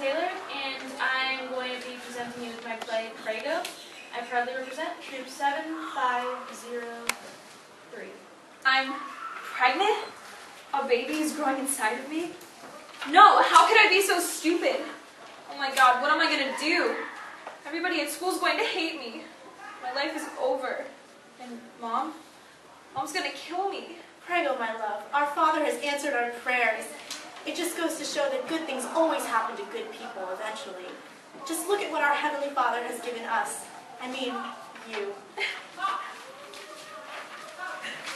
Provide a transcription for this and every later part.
Taylor, and I'm going to be presenting you with my play, PREGO. I proudly represent Troupe 7503. I'm pregnant? A baby is growing inside of me? No, how could I be so stupid? Oh my God, what am I going to do? Everybody at school is going to hate me. My life is over. And Mom's going to kill me. PREGO, my love, our Father has answered our prayers. It just goes to show that good things always happen to good people eventually. Just look at what our Heavenly Father has given us. I mean, you.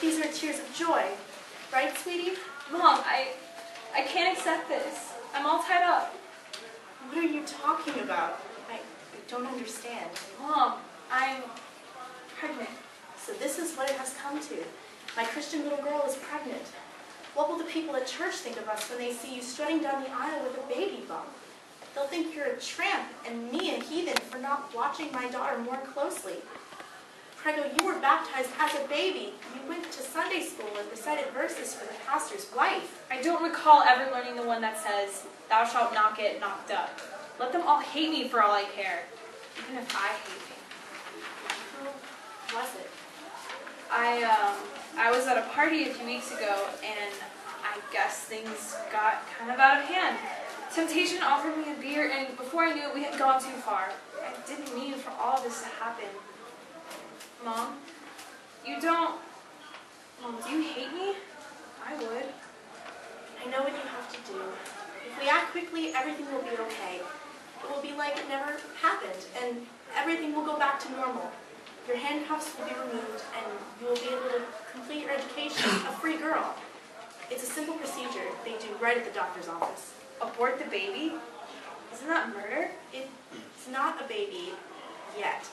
These are tears of joy. Right, sweetie? Mom, I can't accept this. I'm all tied up. What are you talking about? I don't understand. Mom, I'm pregnant. So this is what it has come to. My Christian little girl is pregnant. What will the people at church think of us when they see you strutting down the aisle with a baby bump? They'll think you're a tramp and me a heathen for not watching my daughter more closely. PREGO, you were baptized as a baby. You went to Sunday school and recited verses for the pastor's wife. I don't recall ever learning the one that says, "Thou shalt not get knocked up." Let them all hate me for all I care, even if I hate me. Who was it? I was at a party a few weeks ago, and I guess things got kind of out of hand. Temptation offered me a beer, and before I knew it, we had gone too far. I didn't mean for all this to happen. Mom, do you hate me? I would. I know what you have to do. If we act quickly, everything will be okay. It will be like it never happened, and everything will go back to normal. Your handcuffs will be removed, and you will be able to complete your education a free girl. It's a simple procedure they do right at the doctor's office. Abort the baby? Isn't that murder? It's not a baby yet.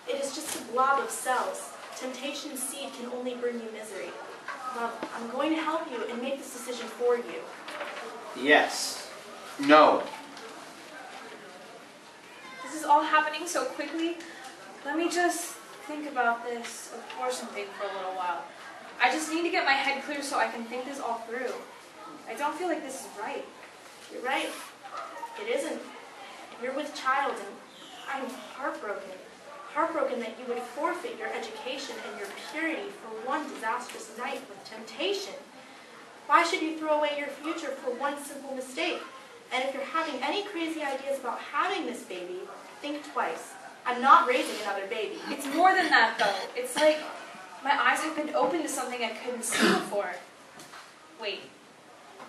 It is just a blob of cells. Temptation's seed can only bring you misery. Love, I'm going to help you and make this decision for you. Yes. No. This is all happening so quickly. Let me just think about this abortion thing for a little while. I just need to get my head clear so I can think this all through. I don't feel like this is right. You're right. It isn't. You're with child, and I'm heartbroken. Heartbroken that you would forfeit your education and your purity for one disastrous night with temptation. Why should you throw away your future for one simple mistake? And if you're having any crazy ideas about having this baby, think twice. I'm not raising another baby. It's more than that, though. It's like my eyes have been opened to something I couldn't see before. Wait,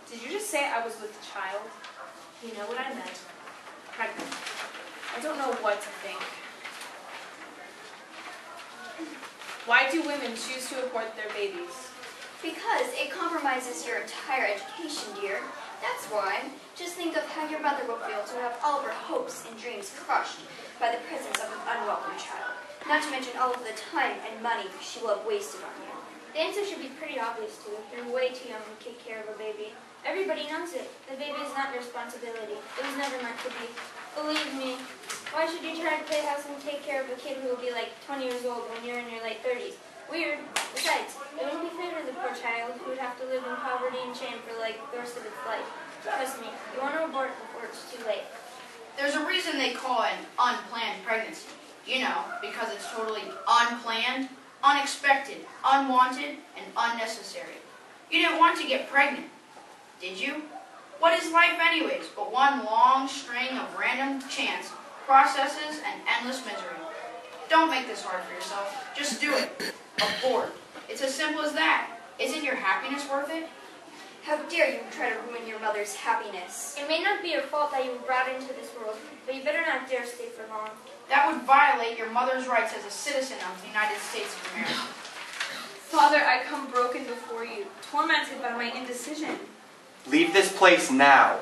did you just say I was with child? You know what I meant. Pregnant. I don't know what to think. Why do women choose to abort their babies? Because it compromises your entire education, dear. That's why. Just think of how your mother will feel to have all of her hopes and dreams crushed by the presence of an unwelcome child. Not to mention all of the time and money she will have wasted on you. The answer should be pretty obvious to you. You're way too young to take care of a baby. Everybody knows it. The baby is not your responsibility. It was never meant to be. Believe me. Why should you try to play house and take care of a kid who will be like 20 years old when you're in your late 30s? Weird. Besides, it wouldn't be fair to the poor child who would have to live in poverty and shame for like the rest of its life. Trust me, you want to abort before it's too late. There's a reason they call it an unplanned pregnancy. You know, because it's totally unplanned, unexpected, unwanted, and unnecessary. You didn't want to get pregnant, did you? What is life anyways but one long string of random chance, processes, and endless misery? Don't make this hard for yourself. Just do it. Abort. It's as simple as that. Isn't your happiness worth it? How dare you try to ruin your mother's happiness? It may not be your fault that you were brought into this world, but you better not dare stay for long. That would violate your mother's rights as a citizen of the United States of America. Father, I come broken before you, tormented by my indecision. Leave this place now.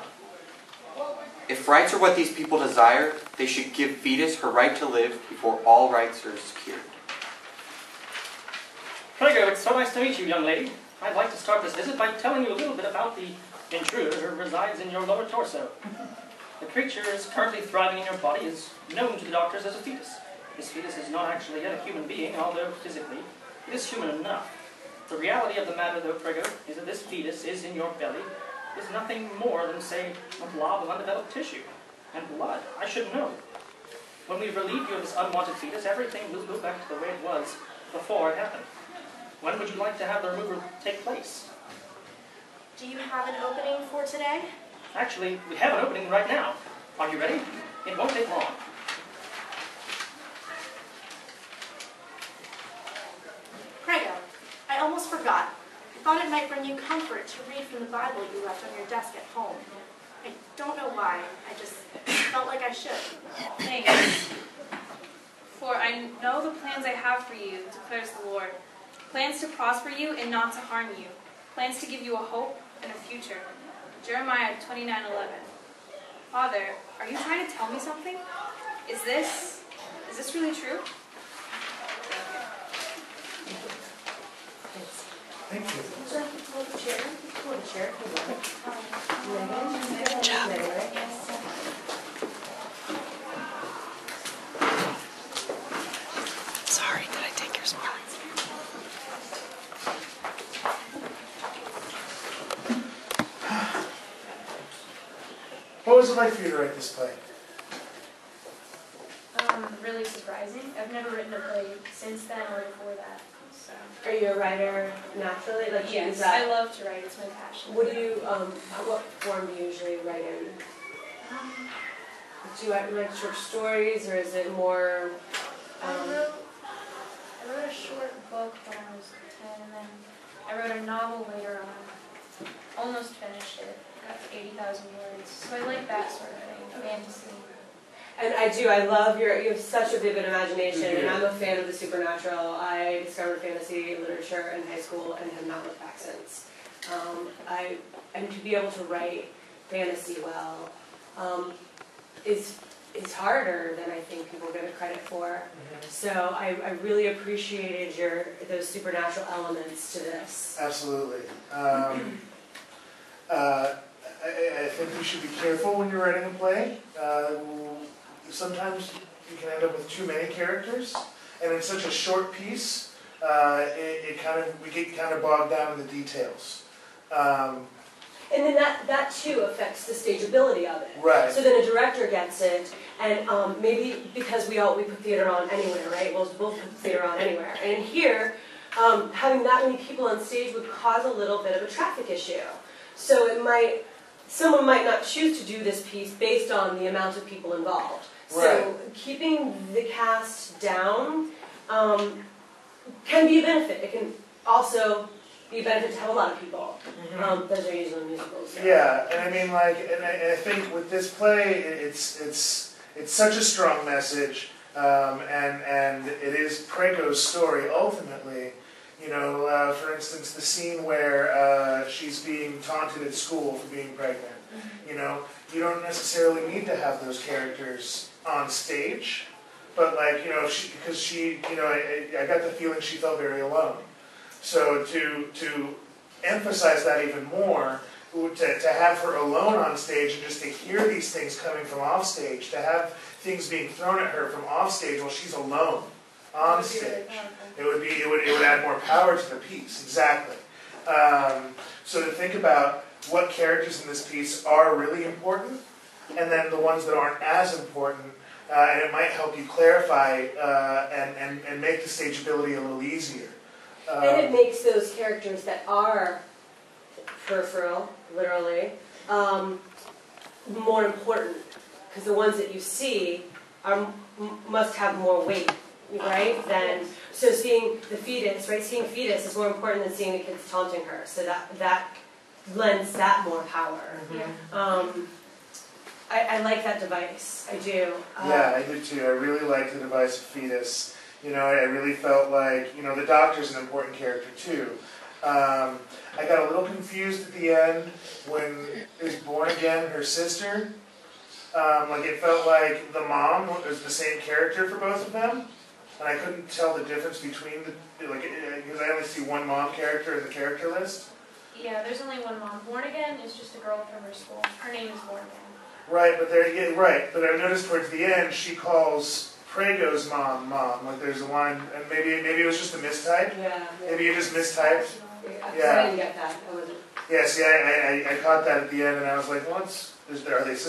If rights are what these people desire, they should give fetus her right to live before all rights are secured. PREGO, it's so nice to meet you, young lady. I'd like to start this visit by telling you a little bit about the intruder who resides in your lower torso. The creature is currently thriving in your body, is known to the doctors as a fetus. This fetus is not actually yet a human being, although physically it is human enough. The reality of the matter, though, PREGO, is that this fetus is in your belly is nothing more than, say, a blob of undeveloped tissue. and blood. I should know. When we relieve you of this unwanted fetus, everything will go back to the way it was before it happened. When would you like to have the removal take place? Do you have an opening for today? Actually, we have an opening right now. Are you ready? It won't take long. Prego, I almost forgot. I thought it might bring you comfort to read from the Bible you left on your desk at home. I don't know why, I just felt like I should. Thanks. For I know the plans I have for you, declares the Lord. Plans to prosper you and not to harm you. Plans to give you a hope and a future. Jeremiah 29:11. Father, are you trying to tell me something? Is this really true? Thank you. Sorry, did I take your spot? What was it like for you to write this play? Really surprising. I've never written a play since then or before that. So. Are you a writer naturally? Like, Yes, is that, I love to write. It's my passion. what do you, what form do you usually write in? Do you write like short stories, or is it more? I wrote a short book when I was 10, and then I wrote a novel later on. Almost finished it. Got to 80,000 words. So I like that sort of thing, fantasy. And I love you have such a vivid imagination, and I'm a fan of the supernatural. I discovered fantasy literature in high school and have not looked back since. And to be able to write fantasy well is harder than I think people give it credit for. So I really appreciated those supernatural elements to this. Absolutely. I think you should be careful when you're writing a play. Sometimes you can end up with too many characters, and in such a short piece, we get kind of bogged down in the details. And then that too affects the stageability of it. Right. So then a director gets it, and maybe because we put theater on anywhere, right? We'll put theater on anywhere. And here, having that many people on stage would cause a little bit of a traffic issue. So someone might not choose to do this piece based on the amount of people involved. Right. So keeping the cast down can be a benefit. It can also be a benefit to have a lot of people. Those are usually musicals. So. Yeah, and I mean, and I think with this play, it's such a strong message, and it is Prego's story ultimately. You know, for instance, the scene where she's being taunted at school for being pregnant. You know, you don't necessarily need to have those characters on stage, but because she, I got the feeling she felt very alone. So to emphasize that even more, to have her alone on stage and just to hear these things coming from off stage, to have things being thrown at her from off stage while she's alone on stage, it would add more power to the piece. Exactly. So to think about what characters in this piece are really important, and then the ones that aren't as important, and it might help you clarify and make the stageability a little easier. And it makes those characters that are peripheral, literally, more important, because the ones that you see must have more weight, right? So seeing the fetus, right? Seeing fetus is more important than seeing the kids taunting her. So that lends that more power. I like that device. I do. Yeah, I do too. I really like the device of fetus. You know, I really felt like, the doctor's an important character too. I got a little confused at the end when it was born again, her sister. It felt like the mom was the same character for both of them, and I couldn't tell the difference between because I only see one mom character in the character list. Yeah, there's only one mom. Born Again is just a girl from her school. Her name is Born Again. Right, but But I noticed towards the end she calls Prego's mom. There's a line, and maybe it was just a mistype. Yeah. Maybe you just mistyped. Yeah. I didn't get that. Yeah, see, I caught that at the end, and I was like, are they sisters?